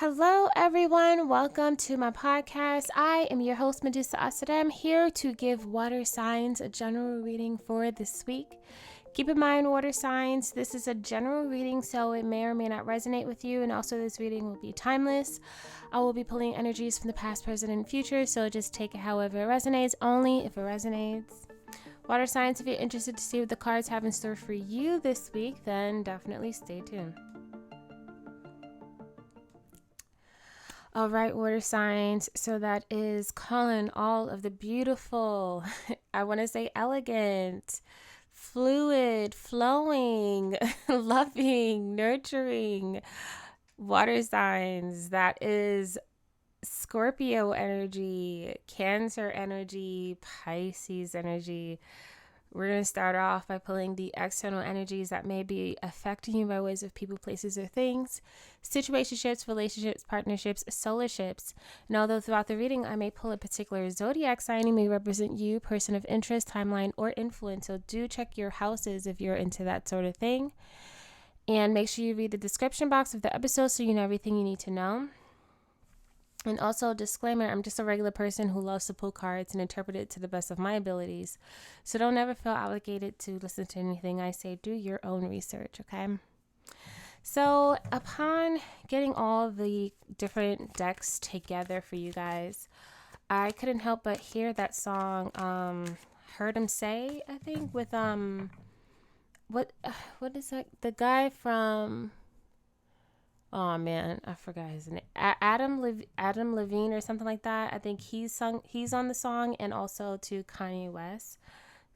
Hello, everyone. Welcome to my podcast. I am your host, Medusa Asadam, here to give water signs a general reading for this week. Keep in mind, water signs, this is a general reading, so it may or may not resonate with you, and also this reading will be timeless. I will be pulling energies from the past, present, and future, so just take it however it resonates, only if it resonates. Water signs, if you're interested to see what the cards have in store for you this week, then definitely stay tuned. All right, water signs. So that is calling all of the beautiful, I want to say elegant, fluid, flowing, loving, nurturing water signs. That is Scorpio energy, Cancer energy, Pisces energy. We're going to start off by pulling the external energies that may be affecting you by ways of people, places, or things, situationships, relationships, partnerships, solar ships. And although throughout the reading I may pull a particular zodiac sign, it may represent you, person of interest, timeline, or influence. So do check your houses if you're into that sort of thing. And make sure you read the description box of the episode so you know everything you need to know. And also, disclaimer, I'm just a regular person who loves to pull cards and interpret it to the best of my abilities. So don't ever feel obligated to listen to anything I say. Do your own research, okay? So upon getting all the different decks together for you guys, I couldn't help but hear that song, Heard 'Em Say, I think, with, what is that? The guy from... Oh man, I forgot his name. Adam Levine or something like that. I think he's on the song, and also to Kanye West.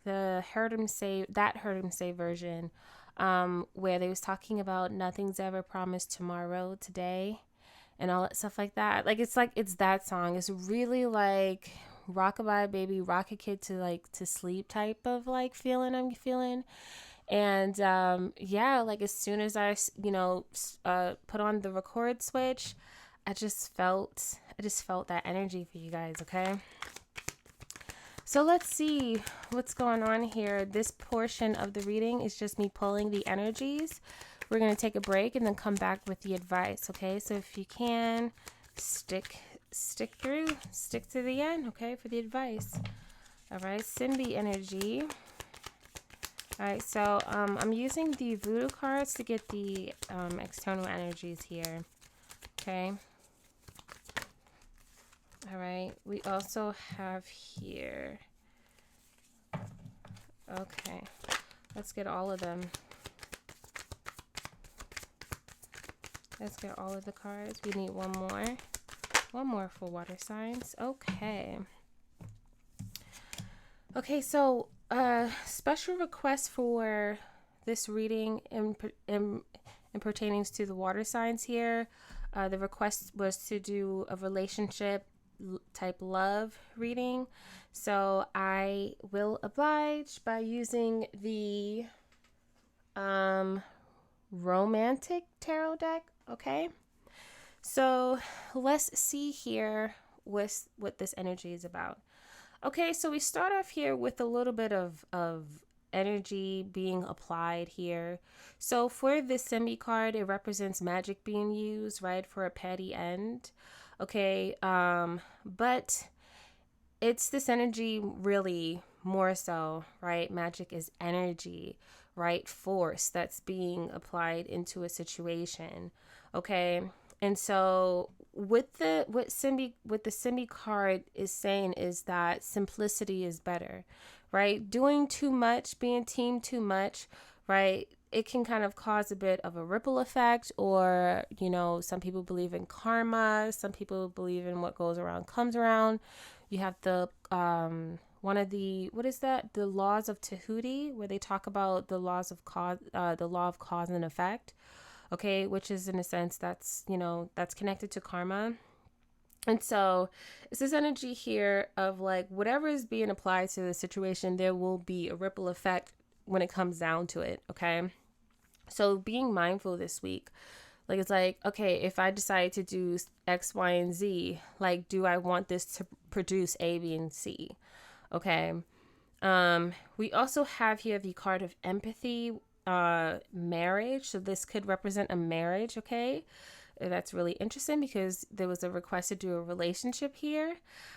The Heard 'Em Say version, where they was talking about nothing's ever promised tomorrow, today, and all that stuff like that. It's that song. It's really like rockabye baby, rock a kid to sleep type of feeling I'm feeling. And as soon as I put on the record switch, I just felt that energy for you guys. Okay, so let's see what's going on here. This portion of the reading is just me pulling the energies. We're going to take a break and then come back with the advice. Okay, so if you can stick to the end, okay, for the advice. All right, Simbi energy. All right, so I'm using the voodoo cards to get the external energies here, okay? All right, we also have here, okay, let's get all of them. Let's get all of the cards. We need one more for water signs. Okay. Okay, so special request for this reading in pertaining to the water signs here. The request was to do a relationship type love reading. So I will oblige by using the romantic tarot deck. Okay. So let's see here what this energy is about. Okay, so we start off here with a little bit of energy being applied here. So for this Simbi card, it represents magic being used, right, for a petty end. Okay, but it's this energy really more so, right? Magic is energy, right? Force that's being applied into a situation. Okay, and so what the Simbi card is saying is that simplicity is better, right? Doing too much, being teamed too much, right? It can kind of cause a bit of a ripple effect, or, some people believe in karma. Some people believe in what goes around comes around. You have the, one of the, what is that? The laws of Tahuti, where they talk about the laws of cause, the law of cause and effect. Okay, which is in a sense that's connected to karma. And so it's this energy here of whatever is being applied to the situation, there will be a ripple effect when it comes down to it. Okay, so being mindful this week, okay, if I decide to do X, Y, and Z, do I want this to produce A, B, and C? Okay. We also have here the card of empathy, marriage. So this could represent a marriage. Okay. That's really interesting because there was a request to do a relationship here.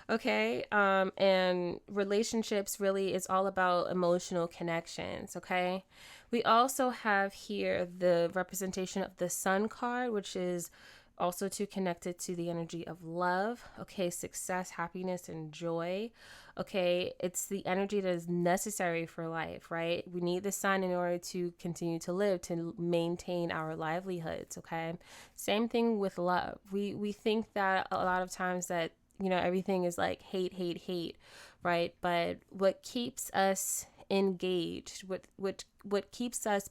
Okay. And relationships really is all about emotional connections. Okay. We also have here the representation of the Sun card, which is also to connect it to the energy of love. Okay. Success, happiness, and joy. Okay. It's the energy that is necessary for life, right? We need the sun in order to continue to live, to maintain our livelihoods. Okay. Same thing with love. We think that a lot of times that, everything is like hate, hate, hate, right? But what keeps us engaged, what keeps us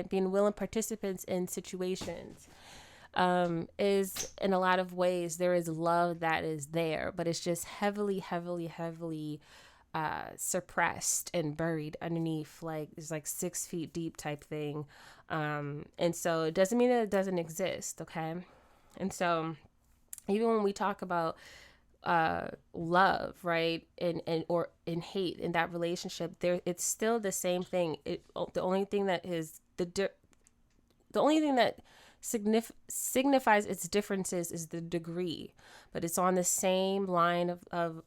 being willing participants in situations, is in a lot of ways there is love that is there, but it's just heavily, heavily, heavily suppressed and buried underneath, like it's like 6 feet deep type thing. And so it doesn't mean that it doesn't exist. Okay. And so even when we talk about love, right, and or in hate in that relationship, there it's still the same thing. The only thing that the only thing that signifies its differences is the degree, but it's on the same line of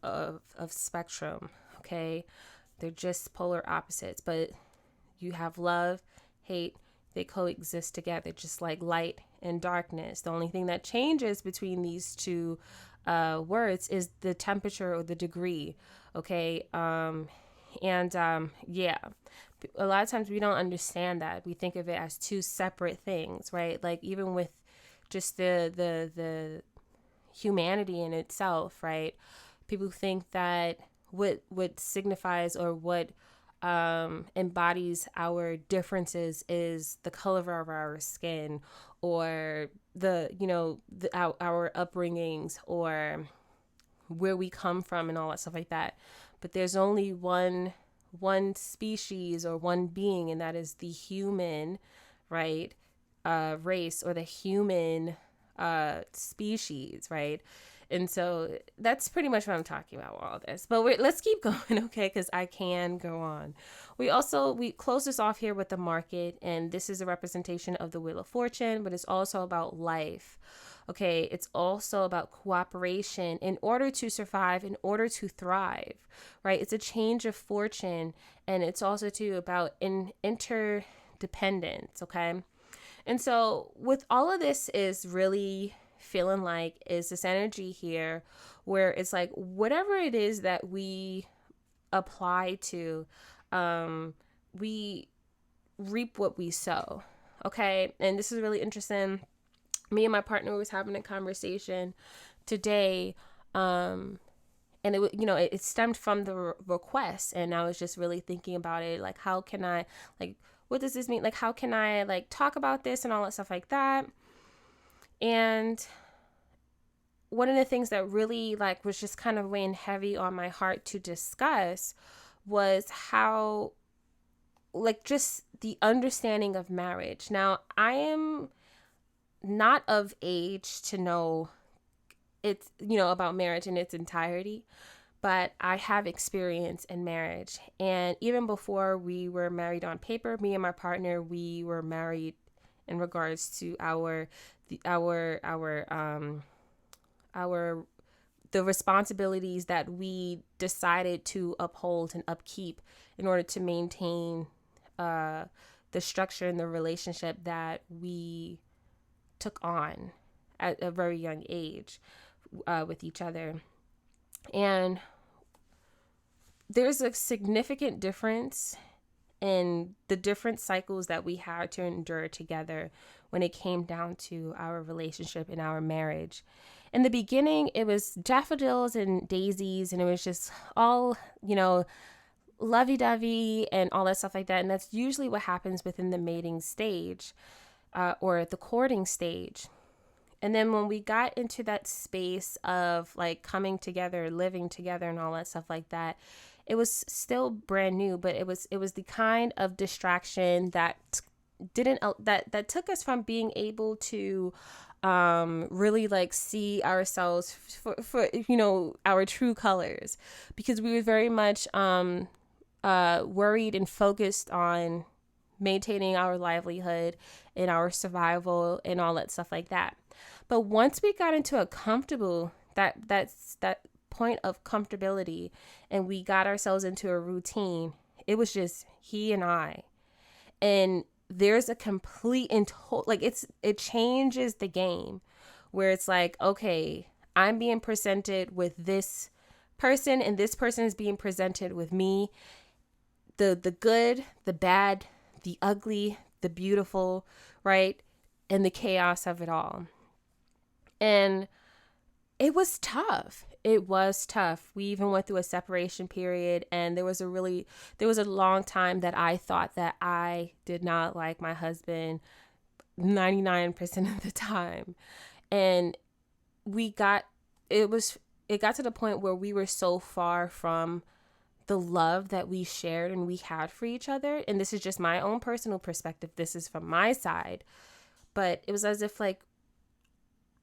spectrum. Okay. They're just polar opposites, but you have love, hate, they coexist together, just like light and darkness. The only thing that changes between these two words is the temperature or the degree. Okay. Yeah, a lot of times we don't understand that. We think of it as two separate things, right? Like even with just the humanity in itself, right? People think that what signifies or what embodies our differences is the color of our skin, or our upbringings, or where we come from and all that stuff like that. But there's only one species or one being, and that is the human, right, race, or the human species, right? And so that's pretty much what I'm talking about with all this. But let's keep going, okay? Because I can go on. We close this off here with the market, and this is a representation of the Wheel of Fortune, but it's also about life. Okay, it's also about cooperation in order to survive, in order to thrive, right? It's a change of fortune, and it's also too about interdependence, okay? And so with all of this is really feeling like is this energy here where it's like whatever it is that we apply to, we reap what we sow. Okay. And this is really interesting. Me and my partner was having a conversation today, and it stemmed from the request, and I was just really thinking about it, like how can I, like, what does this mean, like how can I like talk about this and all that stuff like that. And one of the things that really like was just kind of weighing heavy on my heart to discuss was how, like, just the understanding of marriage. Now, I am not of age to know it's, about marriage in its entirety, but I have experience in marriage. And even before we were married on paper, me and my partner, we were married in regards to the responsibilities that we decided to uphold and upkeep in order to maintain the structure and the relationship that we took on at a very young age with each other. And there's a significant difference in the different cycles that we had to endure together when it came down to our relationship and our marriage. In the beginning, it was daffodils and daisies, and it was just all, lovey-dovey and all that stuff like that. And that's usually what happens within the mating stage or the courting stage. And then when we got into that space of like coming together, living together and all that stuff like that, it was still brand new, but it was the kind of distraction that that took us from being able to really like see ourselves for our true colors, because we were very much worried and focused on maintaining our livelihood and our survival and all that stuff like that. But once we got into a comfortable, that point of comfortability, and we got ourselves into a routine, it was just he and I. And there's a complete and total, like, it changes the game, where it's like, okay, I'm being presented with this person, and this person is being presented with me, the good, the bad, the ugly, the beautiful, right? And the chaos of it all. And it was tough. It was tough. We even went through a separation period, and there was a long time that I thought that I did not like my husband 99% of the time. And we got it was it got to the point where we were so far from the love that we shared and we had for each other. And this is just my own personal perspective. This is from my side. But it was as if, like,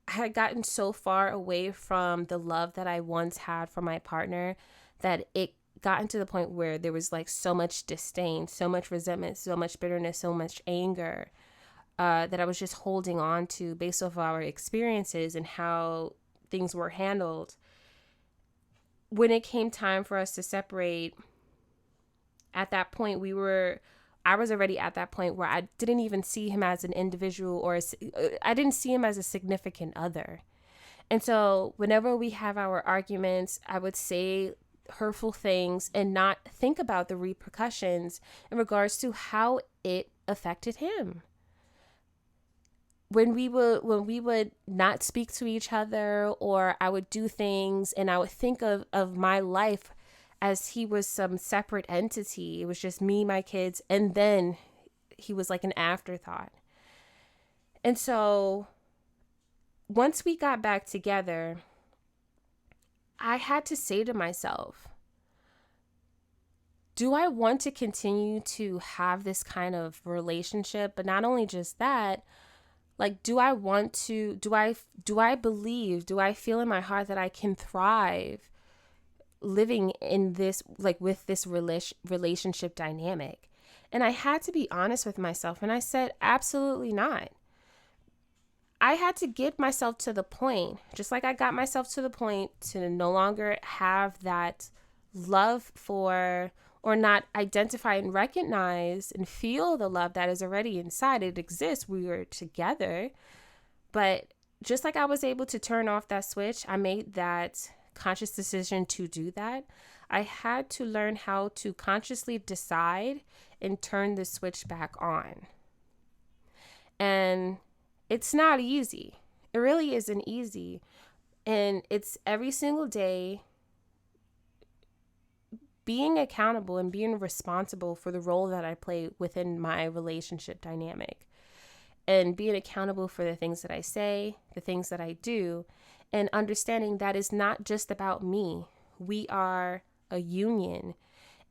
I had gotten so far away from the love that I once had for my partner that it gotten to the point where there was, like, so much disdain, so much resentment, so much bitterness, so much anger that I was just holding on to based off our experiences and how things were handled. When it came time for us to separate, at that point I was already at that point where I didn't even see him as an individual, or I didn't see him as a significant other. And so whenever we have our arguments, I would say hurtful things and not think about the repercussions in regards to how it affected him. When we would not speak to each other, or I would do things and I would think of my life as he was some separate entity. It was just me, my kids, and then he was like an afterthought. And so once we got back together, I had to say to myself, do I want to continue to have this kind of relationship? But not only just that, like, do I believe, do I feel in my heart that I can thrive living in this, like, with this relationship dynamic? And I had to be honest with myself, and I said, absolutely not. I had to get myself to the point, just like I got myself to the point to no longer have that love for, or not identify and recognize and feel the love that is already inside. It exists. We were together. But just like I was able to turn off that switch, I made that conscious decision to do that. I had to learn how to consciously decide and turn the switch back on. And it's not easy. It really isn't easy. And it's every single day being accountable and being responsible for the role that I play within my relationship dynamic, and being accountable for the things that I say, the things that I do, and understanding that it's not just about me. We are a union.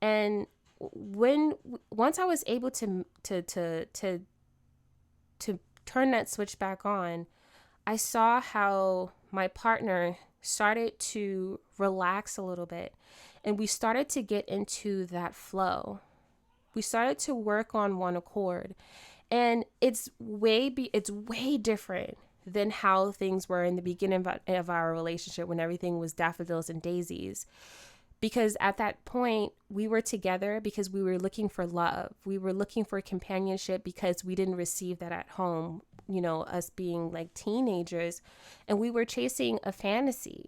And once I was able to turn that switch back on, I saw how my partner started to relax a little bit, and we started to get into that flow. We started to work on one accord, and it's way different than how things were in the beginning of our relationship, when everything was daffodils and daisies. Because at that point, we were together because we were looking for love. We were looking for companionship because we didn't receive that at home, us being like teenagers, and we were chasing a fantasy.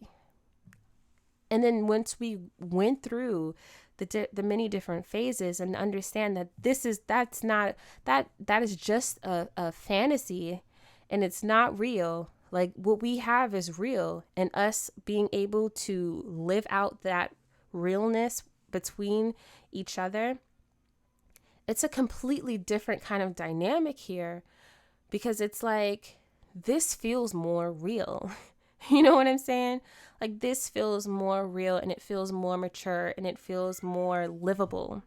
And then once we went through the many different phases and understand that that is just a fantasy, and it's not real. Like, what we have is real, and us being able to live out that realness between each other, it's a completely different kind of dynamic here, because it's like, this feels more real. You know what I'm saying? Like, this feels more real, and it feels more mature, and it feels more livable.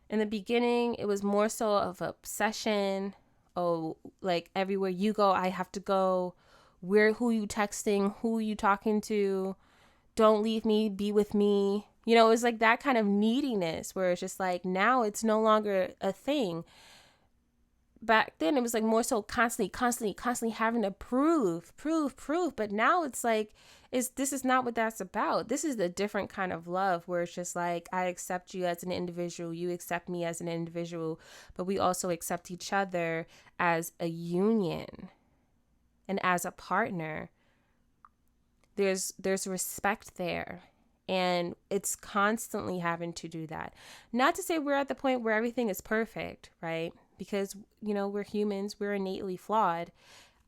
In the beginning, it was more so of obsession. Oh, like, everywhere you go, I have to go. Who you texting? Who you talking to? Don't leave me, be with me. It was like that kind of neediness, where it's just like, now it's no longer a thing. back then it was like more so constantly having to prove. But now it's like, this is not what that's about. This is a different kind of love where it's just like, I accept you as an individual, you accept me as an individual, but we also accept each other as a union and as a partner. There's respect there. And it's constantly having to do that. Not to say we're at the point where everything is perfect, right? Because, we're humans, we're innately flawed.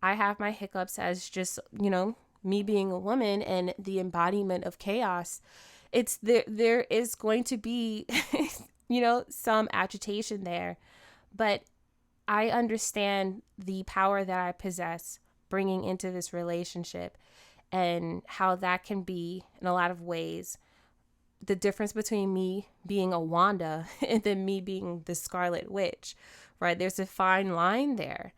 I have my hiccups as just, me being a woman and the embodiment of chaos. It's there is going to be, some agitation there. But I understand the power that I possess bringing into this relationship and how that can be, in a lot of ways, the difference between me being a Wanda and then me being the Scarlet Witch, right? There's a fine line there.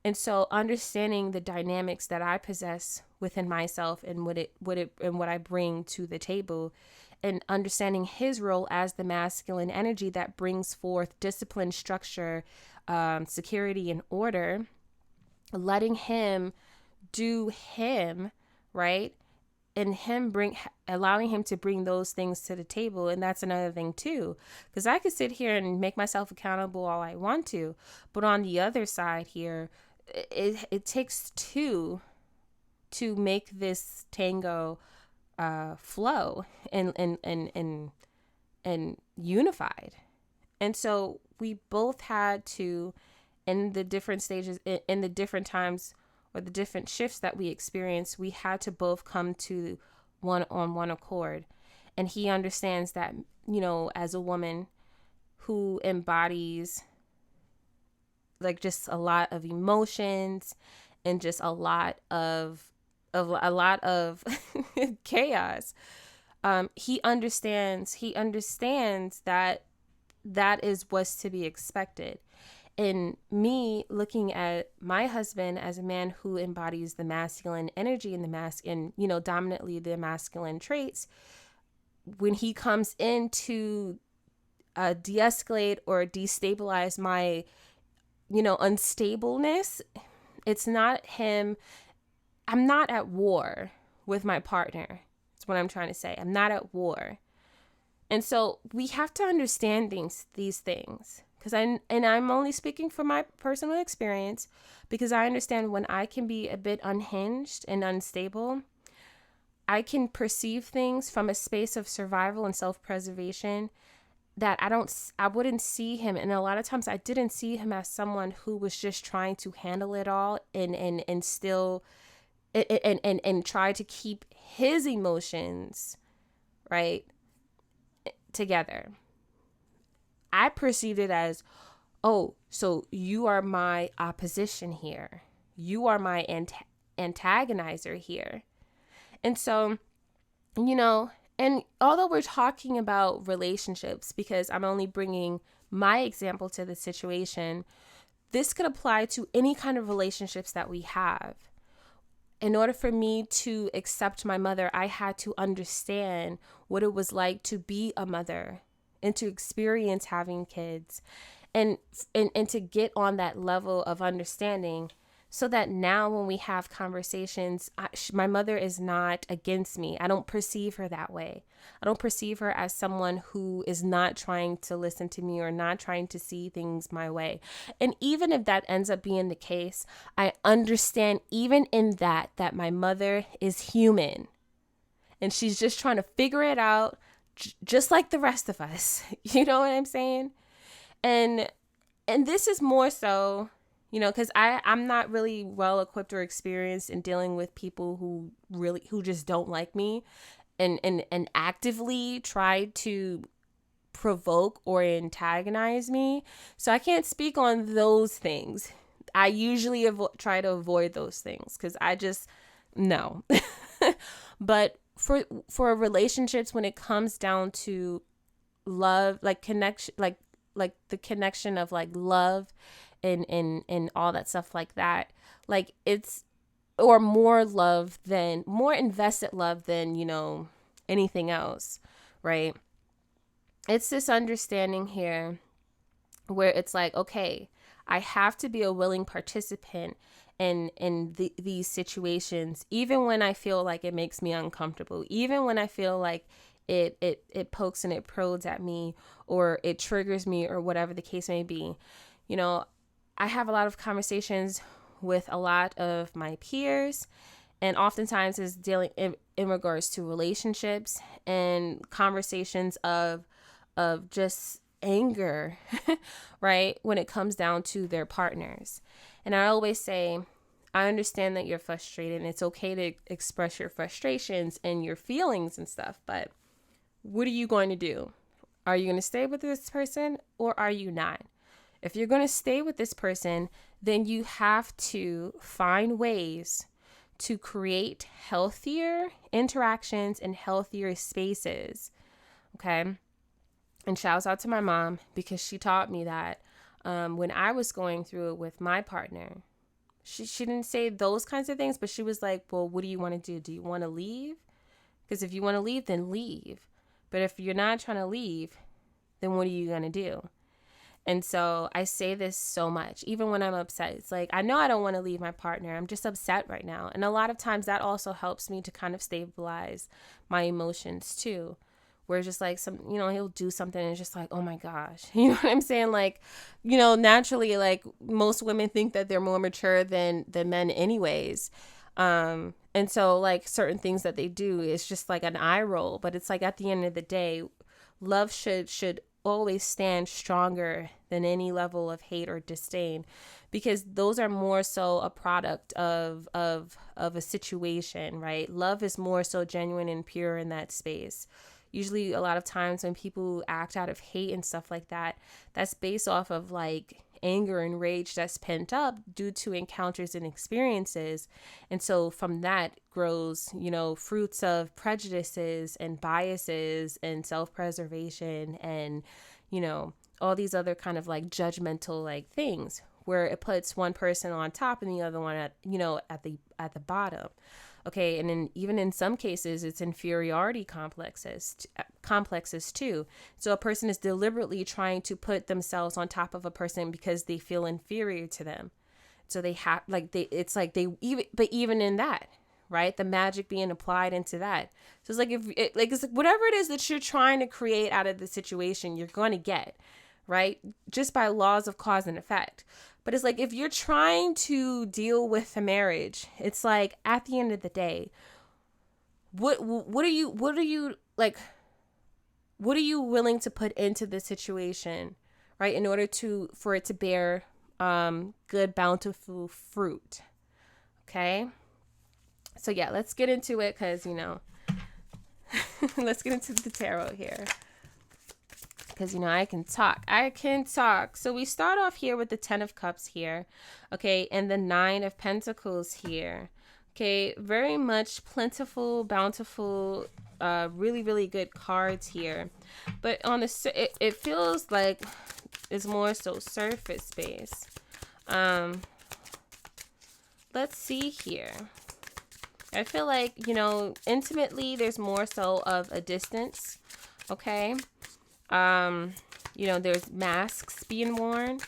And so understanding the dynamics that I possess within myself and what I bring to the table, and understanding his role as the masculine energy that brings forth discipline, structure, security, and order, letting him do him, right? And allowing him to bring those things to the table. And that's another thing too, because I could sit here and make myself accountable all I want to, but on the other side here, it takes two to make this tango flow and unified. And so we both had to, in the different stages, in the different times or the different shifts that we experienced, we had to both come to one accord. And he understands that, as a woman who embodies like just a lot of emotions and just a lot of chaos. He understands that is what's to be expected. And me looking at my husband as a man who embodies the masculine energy and dominantly the masculine traits, when he comes in to de-escalate or destabilize my, unstableness, it's not him. I'm not at war with my partner. That's what I'm trying to say. I'm not at war. And so we have to understand these things. I'm only speaking from my personal experience, because I understand when I can be a bit unhinged and unstable, I can perceive things from a space of survival and self-preservation that I wouldn't see him. And a lot of times I didn't see him as someone who was just trying to handle it all and still and try to keep his emotions, right, together. I perceived it as, oh, so you are my opposition here. You are my antagonizer here. And so, and although we're talking about relationships, because I'm only bringing my example to the situation, this could apply to any kind of relationships that we have. In order for me to accept my mother, I had to understand what it was like to be a mother and to experience having kids and to get on that level of understanding, so that now when we have conversations, my mother is not against me. I don't perceive her that way. I don't perceive her as someone who is not trying to listen to me or not trying to see things my way. And even if that ends up being the case, I understand even in that my mother is human and she's just trying to figure it out, just like the rest of us. You know what I'm saying? And this is more so, because I'm not really well equipped or experienced in dealing with people who just don't like me and actively try to provoke or antagonize me. So I can't speak on those things. I usually try to avoid those things because I just, no. But for relationships, when it comes down to love, like connection, like the connection of like love and all that stuff like that, like it's, or more invested love than, anything else, right? It's this understanding here where it's like, okay, I have to be a willing participant in these situations, even when I feel like it makes me uncomfortable, even when I feel like it pokes and it prods at me, or it triggers me, or whatever the case may be. You know, I have a lot of conversations with a lot of my peers, and oftentimes is dealing in regards to relationships and conversations of just anger, right? When it comes down to their partners. And I always say, I understand that you're frustrated, and it's okay to express your frustrations and your feelings and stuff, but what are you going to do? Are you going to stay with this person, or are you not? If you're going to stay with this person, then you have to find ways to create healthier interactions and healthier spaces. Okay. And shouts out to my mom, because she taught me that when I was going through it with my partner. She didn't say those kinds of things, but she was like, well, what do you want to do? Do you want to leave? Because if you want to leave, then leave. But if you're not trying to leave, then what are you going to do? And so I say this so much, even when I'm upset. It's like, I know I don't want to leave my partner. I'm just upset right now. And a lot of times that also helps me to kind of stabilize my emotions too. Where it's just like he'll do something and it's just like, oh my gosh, you know what I'm saying? Like, naturally, like most women think that they're more mature than men anyways. And so like certain things that they do is just like an eye roll, but it's like at the end of the day, love should always stand stronger than any level of hate or disdain, because those are more so a product of a situation, right? Love is more so genuine and pure in that space. Usually a lot of times when people act out of hate and stuff like that, that's based off of like anger and rage that's pent up due to encounters and experiences. And so from that grows, fruits of prejudices and biases and self-preservation and, all these other kind of like judgmental like things, where it puts one person on top and the other one at the bottom. Okay, and then even in some cases, it's inferiority complexes too. So a person is deliberately trying to put themselves on top of a person because they feel inferior to them. So they have even in that, right? The magic being applied into that. So it's like it's like whatever it is that you're trying to create out of the situation, you're going to get, right? Just by laws of cause and effect. But it's like, if you're trying to deal with a marriage, it's like at the end of the day, what are you willing to put into the situation, right? In order for it to bear good, bountiful fruit. Okay. So yeah, let's get into it, because let's get into the tarot here. Because, I can talk. So we start off here with the 10 of Cups here. Okay. And the 9 of Pentacles here. Okay. Very much plentiful, bountiful, really, really good cards here. But on it feels like it's more so surface based. Let's see here. I feel like, intimately, there's more so of a distance. Okay. There's masks being worn.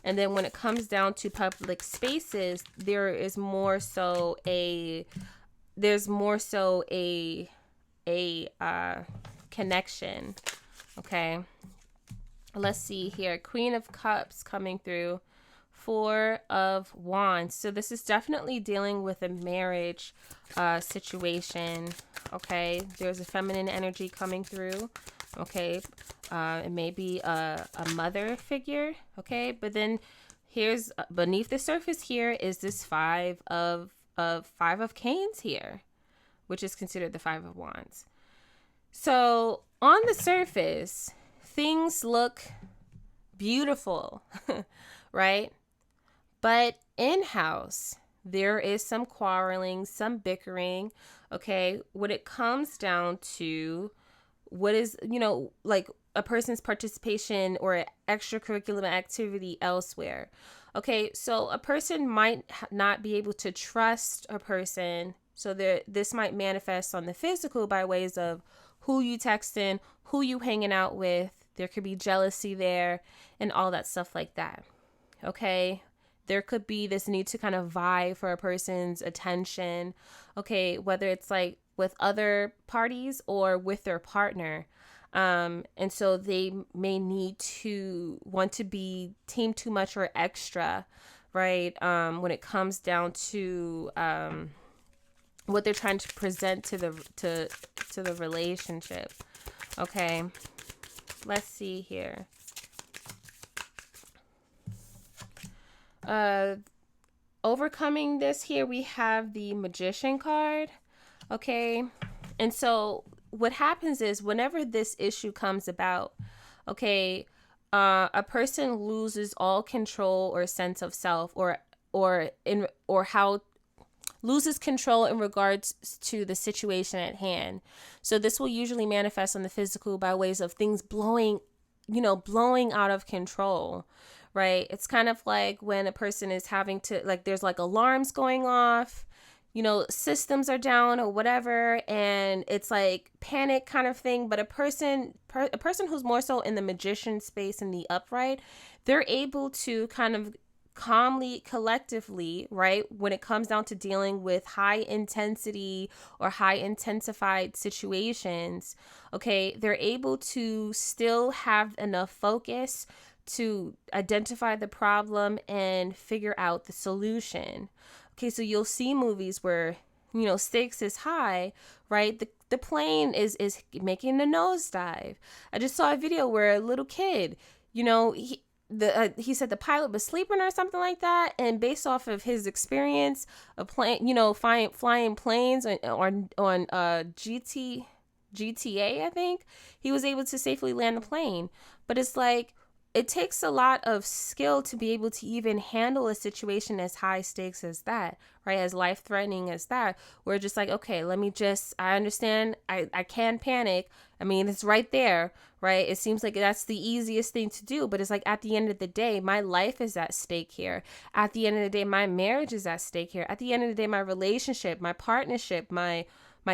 And then when it comes down to public spaces, there's more so a connection. Okay. Let's see here. Queen of Cups coming through. 4 of Wands. So this is definitely dealing with a marriage situation. Okay. There's a feminine energy coming through. Okay. It may be a mother figure. Okay. But then here's beneath the surface here is this 5 of Canes here, which is considered the 5 of Wands. So on the surface, things look beautiful, right? But in-house, there is some quarreling, some bickering, okay? When it comes down to what is, like a person's participation or extracurricular activity elsewhere. Okay, so a person might not be able to trust a person. So this might manifest on the physical by ways of who you texting, who you hanging out with. There could be jealousy there and all that stuff like that. Okay. There could be this need to kind of vie for a person's attention. Okay. Whether it's like with other parties or with their partner. And so they may need to want to be team too much or extra, right? When it comes down to what they're trying to present to the relationship. Okay, let's see here. Overcoming this here, we have the Magician card. Okay, and so what happens is whenever this issue comes about, okay, a person loses all control or sense of self, or how loses control in regards to the situation at hand. So this will usually manifest on the physical by ways of things blowing out of control, right? It's kind of like when a person is having to, like, there's like alarms going off, systems are down or whatever, and it's like panic kind of thing. But a person who's more so in the magician space, in the upright, they're able to kind of calmly, collectively, right, when it comes down to dealing with high intensity or high intensified situations, okay, they're able to still have enough focus to identify the problem and figure out the solution. Okay, so you'll see movies where, stakes is high, right? The plane is making a nosedive. I just saw a video where a little kid, he said the pilot was sleeping or something like that, and based off of his experience of flying planes on GTA, I think, he was able to safely land the plane. But it's like, it takes a lot of skill to be able to even handle a situation as high stakes as that, right? As life threatening as that. We're just like, okay, I understand. I can panic. I mean, it's right there, right? It seems like that's the easiest thing to do, but it's like, at the end of the day, my life is at stake here. At the end of the day, my marriage is at stake here. At the end of the day, my relationship, my partnership, my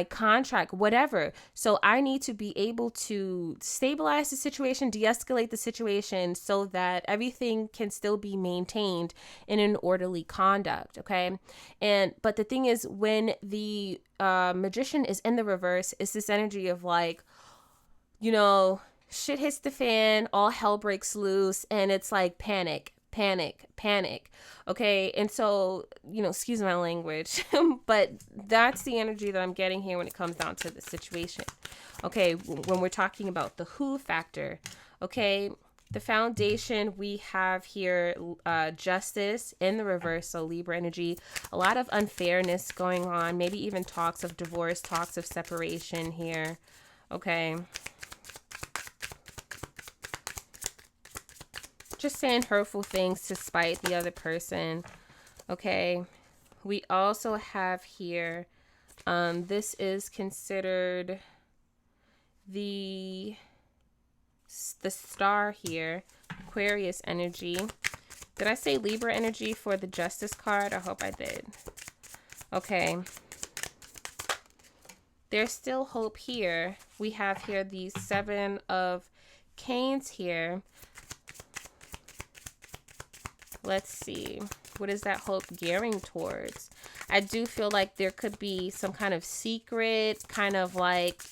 contract, whatever. So I need to be able to stabilize the situation, de-escalate the situation, so that everything can still be maintained in an orderly conduct. Okay. But the thing is, when the magician is in the reverse, it's this energy of like, shit hits the fan, all hell breaks loose, and it's like panic. Okay. And so, excuse my language, but that's the energy that I'm getting here when it comes down to the situation. Okay. When we're talking about the who factor, okay, the foundation we have here, justice in the reverse. So Libra energy, a lot of unfairness going on, maybe even talks of divorce, talks of separation here. Okay. Just saying hurtful things to spite the other person. Okay. We also have here, this is considered the star here, Aquarius energy. Did I say Libra energy for the Justice card? I hope I did. Okay. There's still hope here. We have here the 7 of Canes here. Let's see. What is that hope gearing towards? I do feel like there could be some kind of secret, kind of like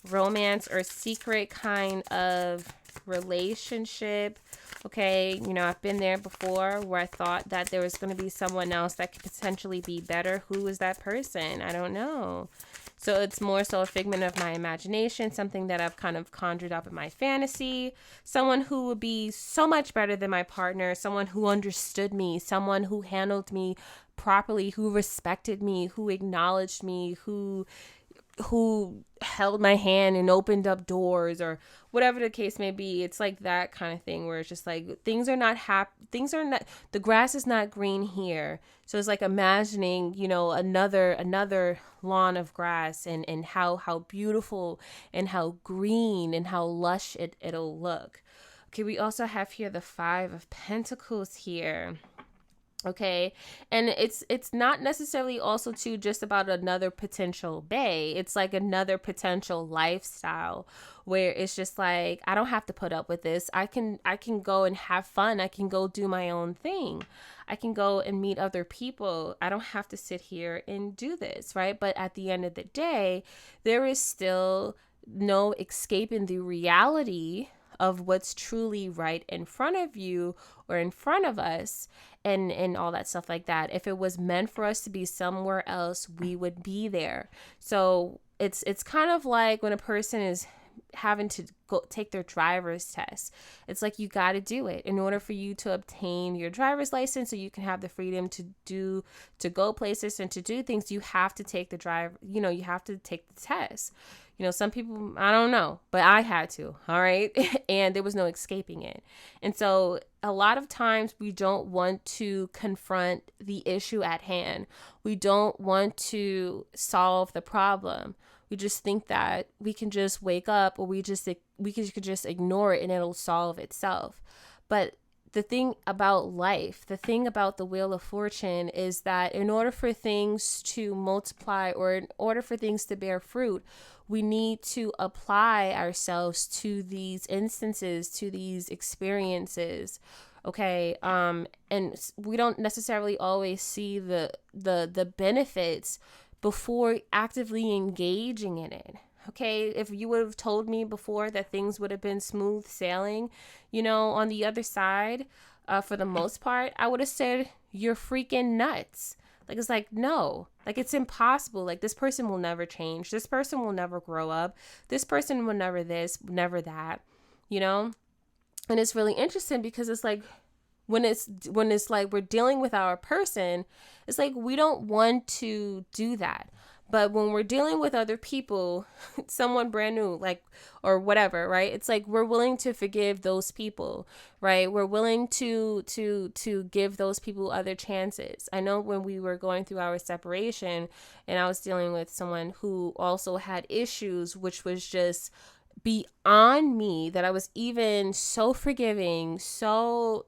romance or secret kind of relationship. Okay, I've been there before where I thought that there was going to be someone else that could potentially be better. Who is that person? I don't know. So it's more so a figment of my imagination, something that I've kind of conjured up in my fantasy. Someone who would be so much better than my partner, someone who understood me, someone who handled me properly, who respected me, who acknowledged me, who held my hand and opened up doors, or whatever the case may be. It's like that kind of thing where it's just like things are not, the grass is not green here. So it's like imagining, another lawn of grass, and how beautiful and how green and how lush it'll look. Okay, we also have here the 5 of Pentacles here. Okay. And it's not necessarily also too just about another potential bae. It's like another potential lifestyle where it's just like, I don't have to put up with this. I can go and have fun. I can go do my own thing. I can go and meet other people. I don't have to sit here and do this, right? But at the end of the day, there is still no escaping the reality of what's truly right in front of you or in front of us, and all that stuff like that. If it was meant for us to be somewhere else, we would be there. So it's kind of like when a person is having to go take their driver's test. It's like you got to do it in order for you to obtain your driver's license, so you can have the freedom to go places and to do things. You have to take the you have to take the test. Some people, I don't know, but I had to, all right? And there was no escaping it. And so a lot of times we don't want to confront the issue at hand. We don't want to solve the problem. We just think that we can just wake up, or we could just ignore it and it'll solve itself. But the thing about life, the thing about the Wheel of Fortune is that in order for things to multiply, or in order for things to bear fruit, we need to apply ourselves to these instances, to these experiences. Okay. And we don't necessarily always see the benefits before actively engaging in it. Okay, if you would have told me before that things would have been smooth sailing, on the other side, for the most part, I would have said, you're freaking nuts. Like, it's like, no, like, it's impossible. Like, this person will never change. This person will never grow up. This person will never this, never that, And it's really interesting because it's like, when it's like we're dealing with our person, it's like we don't want to do that. But when we're dealing with other people, someone brand new, like, or whatever, right? It's like we're willing to forgive those people, right? We're willing to give those people other chances. I know when we were going through our separation and I was dealing with someone who also had issues, which was just beyond me, that I was even so forgiving, so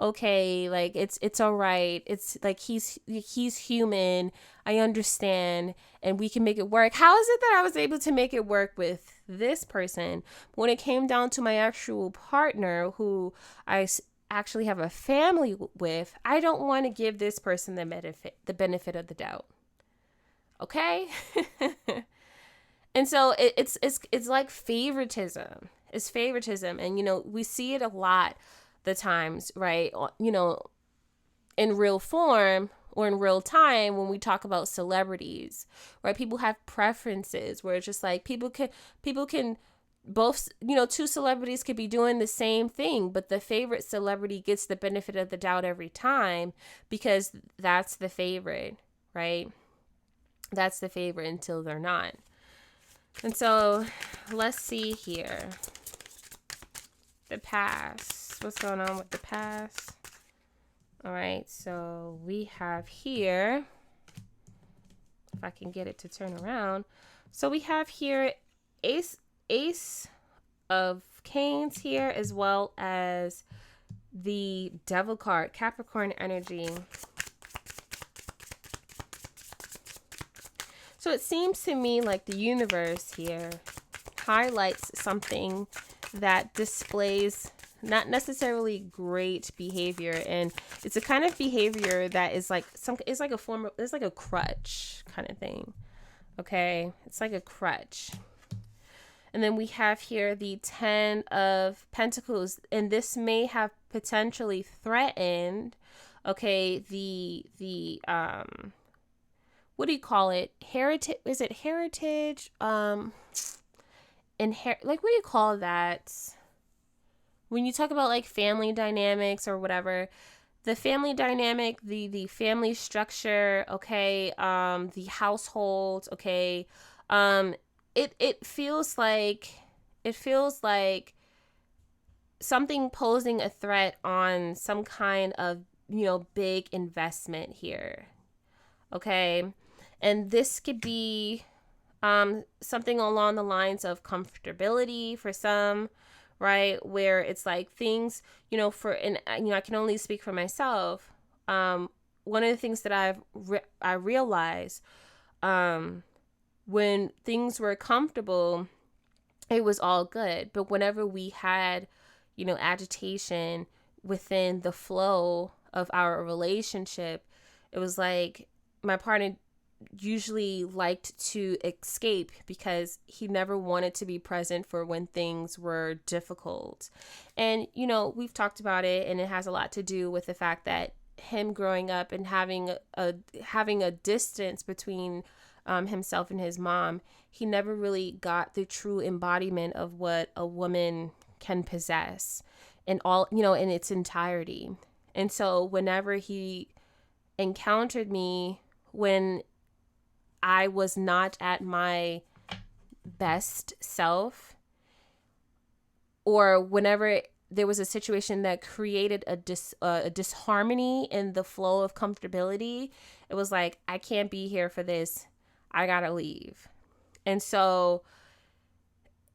okay, like it's all right. It's like he's human. I understand, and we can make it work. How is it that I was able to make it work with this person? When it came down to my actual partner, who I actually have a family with, I don't want to give this person the benefit of the doubt. Okay? And so it's like favoritism. It's favoritism. And, we see it a lot the times, right? In real form or in real time when we talk about celebrities, right? People have preferences where it's just like people can both, two celebrities could be doing the same thing, but the favorite celebrity gets the benefit of the doubt every time because that's the favorite, right? That's the favorite until they're not. And so let's see here. The past. What's going on with the past? All right. So we have here, if I can get it to turn around. So we have here Ace of Canes here, as well as the Devil card, Capricorn energy. So it seems to me like the universe here highlights something that displays not necessarily great behavior, and it's a kind of behavior that is like it's like a crutch kind of thing. Okay, it's like a crutch. And then we have here the 10 of Pentacles, and this may have potentially threatened, okay, the what do you call it? Heritage? Is it heritage? Like, what do you call that? When you talk about like family dynamics or whatever, the family dynamic, the family structure, okay, the household, okay, it feels like something posing a threat on some kind of, big investment here. Okay. And this could be something along the lines of comfortability for some, right? Where it's like things, I can only speak for myself. one of the things that I realized, when things were comfortable, it was all good. But whenever we had, agitation within the flow of our relationship, it was like my partner usually liked to escape because he never wanted to be present for when things were difficult. And, we've talked about it, and it has a lot to do with the fact that him growing up and having a distance between himself and his mom, he never really got the true embodiment of what a woman can possess in in its entirety. And so whenever he encountered me when I was not at my best self, or whenever there was a situation that created a disharmony in the flow of comfortability, it was like, I can't be here for this. I gotta leave. And so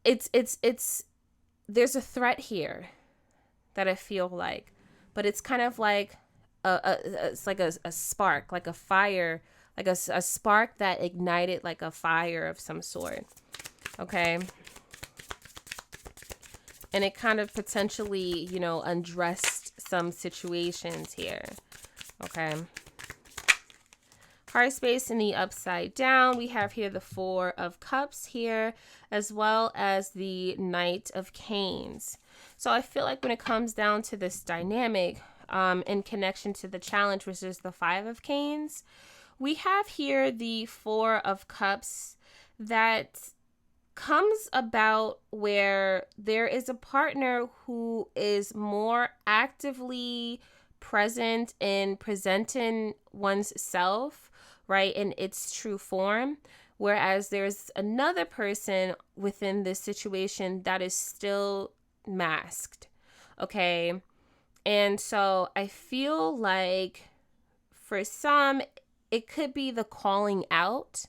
it's there's a threat here that I feel like, but it's kind of like it's like a spark, like a fire, like a spark that ignited like a fire of some sort. Okay. And it kind of potentially, undressed some situations here. Okay. Heart space in the upside down. We have here the 4 of Cups here, as well as the Knight of Canes. So I feel like when it comes down to this dynamic, in connection to the challenge, which is the 5 of Canes, we have here the 4 of Cups that comes about where there is a partner who is more actively present in presenting one's self, right, in its true form, whereas there's another person within this situation that is still masked. Okay. And so I feel like for some, it could be the calling out,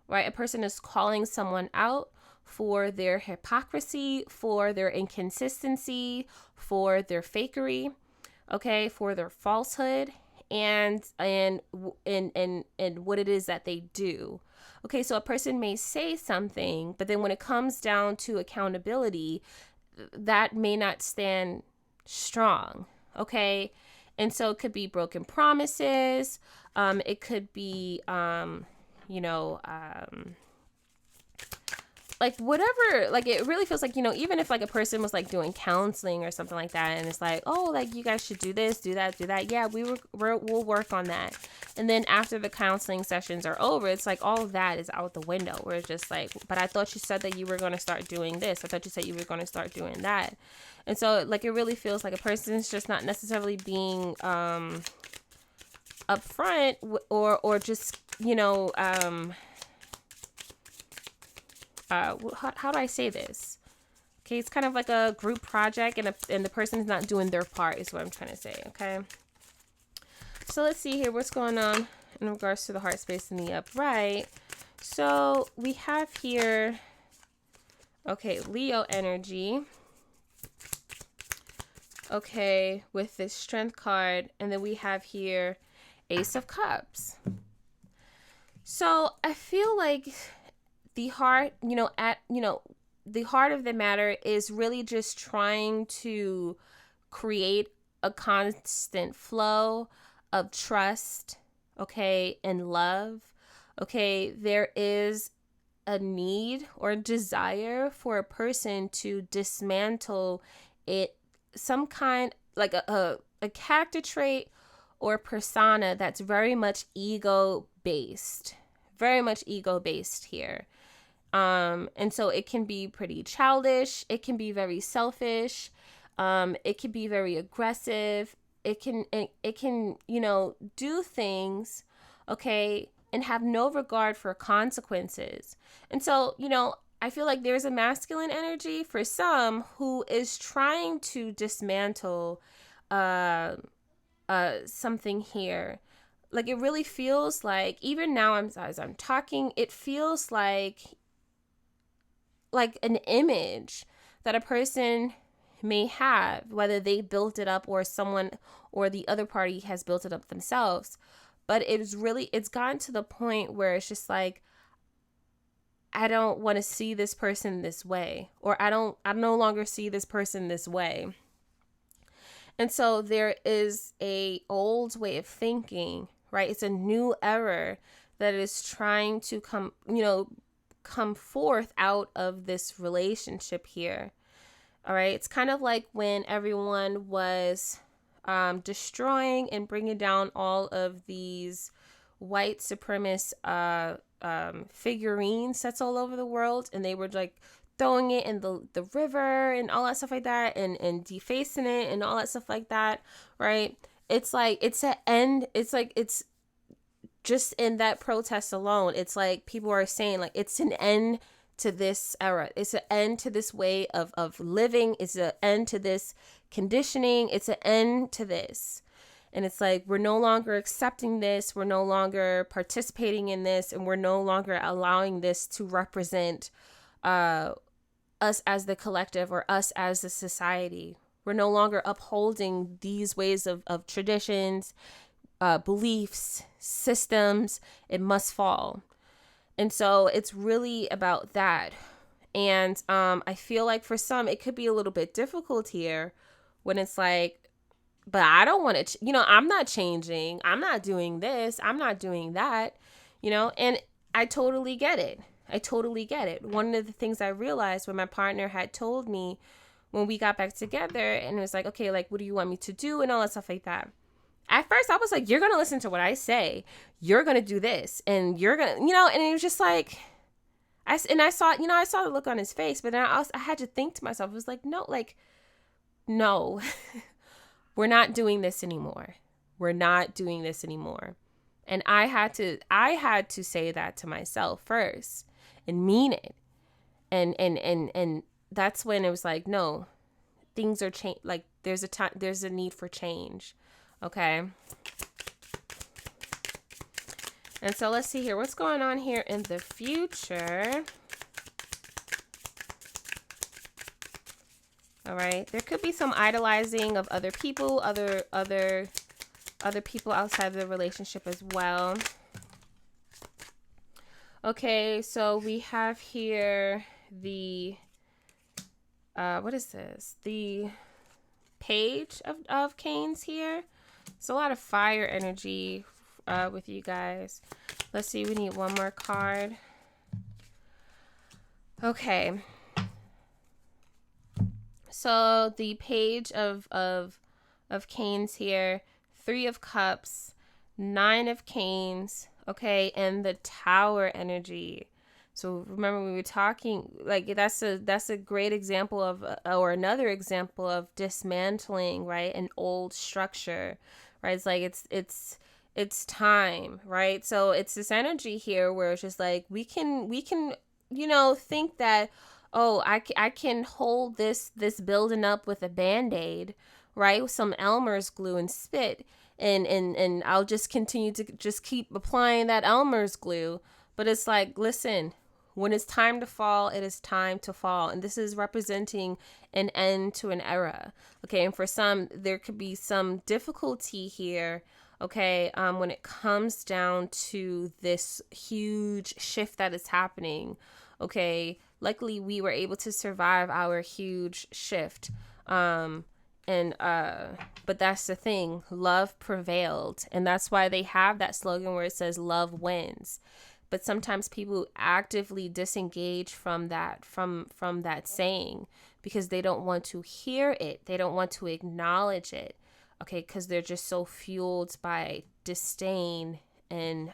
right? A person is calling someone out for their hypocrisy, for their inconsistency, for their fakery, okay, for their falsehood, and what it is that they do. Okay, so a person may say something, but then when it comes down to accountability, that may not stand strong. Okay, and so it could be broken promises. It could be, like whatever, like it really feels like, even if like a person was like doing counseling or something like that, and it's like, oh, like you guys should do this, do that. Yeah, we'll work on that. And then after the counseling sessions are over, it's like all of that is out the window, where it's just like, but I thought you said that you were going to start doing this. I thought you said you were going to start doing that. And so like, it really feels like a person is just not necessarily being, upfront or just, how do I say this? Okay, it's kind of like a group project, and the person's not doing their part is what I'm trying to say. Okay, so let's see here what's going on in regards to the heart space in the upright. So we have here, okay, Leo energy. Okay, with this Strength card, and then we have here Ace of Cups. So I feel like the heart, the heart of the matter is really just trying to create a constant flow of trust, okay, and love. Okay, there is a need or desire for a person to dismantle it, some kind, like a character trait or persona that's very much ego based here. And so it can be pretty childish. It can be very selfish. It can be very aggressive. It can, do things, okay, and have no regard for consequences. And so, I feel like there's a masculine energy for some who is trying to dismantle, something here. Like, it really feels like, even now as I'm talking, it feels like an image that a person may have, whether they built it up or someone or the other party has built it up themselves. But it's gotten to the point where it's just like, I don't want to see this person this way, or I no longer see this person this way. And so there is a old way of thinking, right? It's a new era that is trying to come forth out of this relationship here. All right. It's kind of like when everyone was destroying and bringing down all of these white supremacist figurines that's all over the world, and they were like throwing it in the river and all that stuff like that, and defacing it and all that stuff like that, right? It's like, it's an end. It's like, it's just in that protest alone, it's like people are saying like, it's an end to this era. It's an end to this way of living. It's an end to this conditioning. It's an end to this. And it's like, we're no longer accepting this. We're no longer participating in this. And we're no longer allowing this to represent us as the collective, or us as a society. We're no longer upholding these ways of traditions, beliefs, systems. It must fall. And so it's really about that. And I feel like for some, it could be a little bit difficult here when it's like, but I don't want to, I'm not changing. I'm not doing this. I'm not doing that, and I totally get it. I totally get it. One of the things I realized when my partner had told me when we got back together, and it was like, okay, like, what do you want me to do? And all that stuff like that. At first I was like, you're going to listen to what I say. You're going to do this, and you're going to, and it was just like, I saw the look on his face, but then I had to think to myself, it was like, no, we're not doing this anymore. We're not doing this anymore. And I had to say that to myself first and mean it. And that's when it was like, no, things are change. Like there's a need for change. Okay. And so let's see here. What's going on here in the future? All right. There could be some idolizing of other people, other people outside of the relationship as well. Okay, so we have here the what is this? The Page of Canes here. It's a lot of fire energy with you guys. Let's see, we need one more card. Okay. So the Page of Canes here, 3 of Cups, 9 of Canes, okay, and the Tower energy. So remember we were talking, like that's a great example of, or another example of dismantling, right, an old structure, right? It's like it's time, right? So it's this energy here where it's just like we can think that, oh, I can hold this building up with a Band-Aid, right, with some Elmer's glue and spit, and I'll just continue to just keep applying that Elmer's glue. But it's like, listen, when it's time to fall, it is time to fall. And this is representing an end to an era. Okay. And for some, there could be some difficulty here. Okay. When it comes down to this huge shift that is happening. Okay. Luckily, we were able to survive our huge shift. But that's the thing. Love prevailed. And that's why they have that slogan where it says love wins. But sometimes people actively disengage from that saying because they don't want to hear it. They don't want to acknowledge it. Okay, because they're just so fueled by disdain and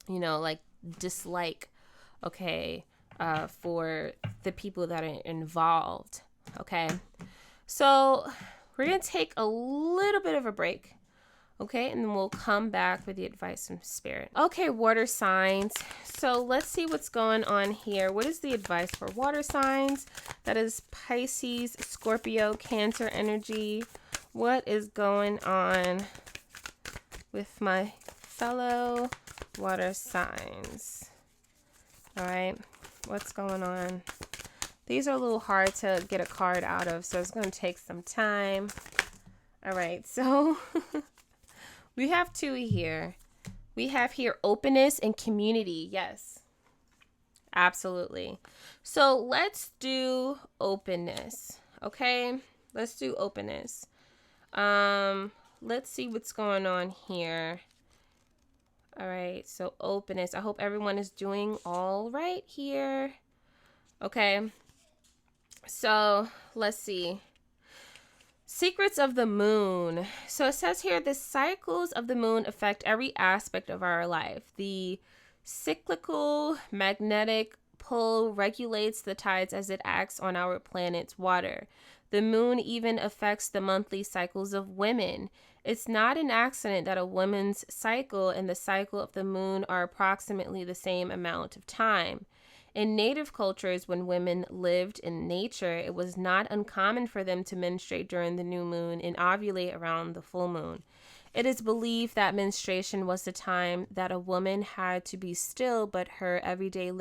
like dislike, okay, for the people that are involved. Okay. So we're going to take a little bit of a break. Okay, and then we'll come back with the advice from Spirit. Okay, water signs. So let's see what's going on here. What is the advice for water signs? That is Pisces, Scorpio, Cancer energy. What is going on with my fellow water signs? All right, what's going on? These are a little hard to get a card out of, so it's going to take some time. All right, so we have two here. We have here openness and community. Yes, absolutely. So let's do openness. Okay, let's do openness. Let's see what's going on here. All right, so openness. I hope everyone is doing all right here. Okay, so let's see. Secrets of the moon. So it says here the cycles of the moon affect every aspect of our life. The cyclical magnetic pull regulates the tides as it acts on our planet's water. The moon even affects the monthly cycles of women. It's not an accident that a woman's cycle and the cycle of the moon are approximately the same amount of time. In native cultures, when women lived in nature, it was not uncommon for them to menstruate during the new moon and ovulate around the full moon. It is believed that menstruation was the time that a woman had to be still, but put her everyday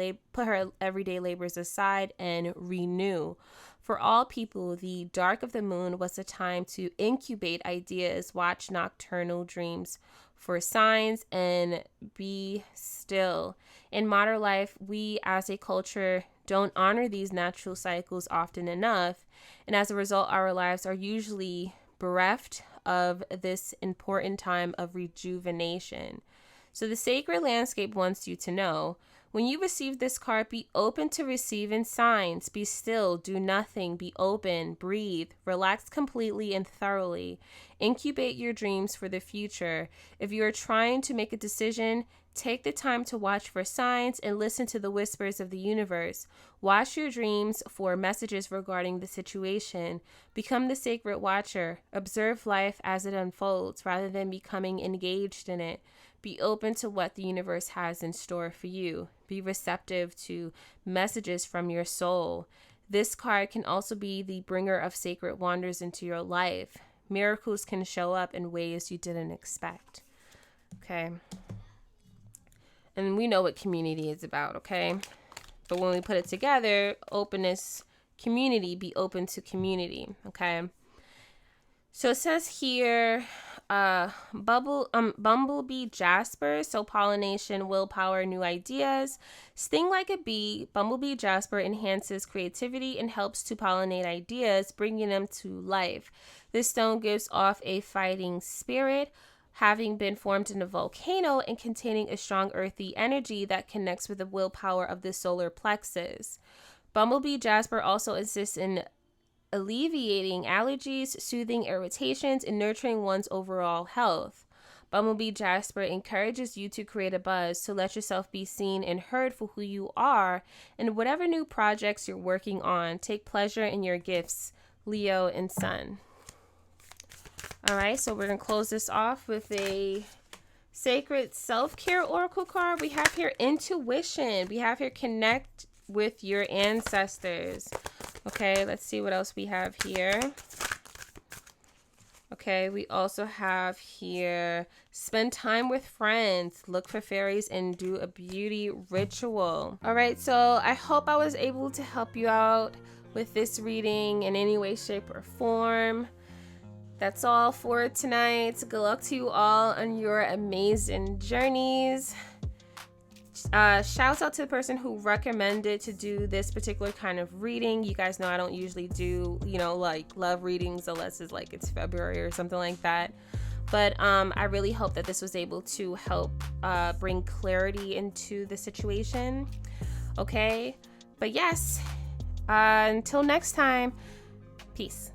labors aside and renew. For all people, the dark of the moon was a time to incubate ideas, watch nocturnal dreams for signs, and be still. In modern life, we as a culture don't honor these natural cycles often enough, and as a result, our lives are usually bereft of this important time of rejuvenation. So the sacred landscape wants you to know, when you receive this card, be open to receiving signs. Be still, do nothing, be open, breathe, relax completely and thoroughly. Incubate your dreams for the future. If you are trying to make a decision, take the time to watch for signs and listen to the whispers of the universe. Watch your dreams for messages regarding the situation. Become the sacred watcher. Observe life as it unfolds rather than becoming engaged in it. Be open to what the universe has in store for you. Be receptive to messages from your soul. This card can also be the bringer of sacred wonders into your life. Miracles can show up in ways you didn't expect. Okay. And we know what community is about, okay? But when we put it together, openness, community, be open to community, okay? So it says here, bumblebee jasper, so pollination, willpower, new ideas. Sting like a bee, bumblebee jasper enhances creativity and helps to pollinate ideas, bringing them to life. This stone gives off a fighting spirit, having been formed in a volcano and containing a strong earthy energy that connects with the willpower of the solar plexus. Bumblebee jasper also assists in alleviating allergies, soothing irritations, and nurturing one's overall health. Bumblebee jasper encourages you to create a buzz, to let yourself be seen and heard for who you are, and whatever new projects you're working on. Take pleasure in your gifts, Leo and Sun. All right, so we're going to close this off with a sacred self-care oracle card. We have here intuition. We have here connect with your ancestors. Okay, let's see what else we have here. Okay, we also have here spend time with friends, look for fairies, and do a beauty ritual. All right, so I hope I was able to help you out with this reading in any way, shape, or form. That's all for tonight. Good luck to you all on your amazing journeys. Shouts out to the person who recommended to do this particular kind of reading. You guys know I don't usually do, like love readings unless it's February or something like that. But I really hope that this was able to help bring clarity into the situation. Okay? But yes, until next time, peace.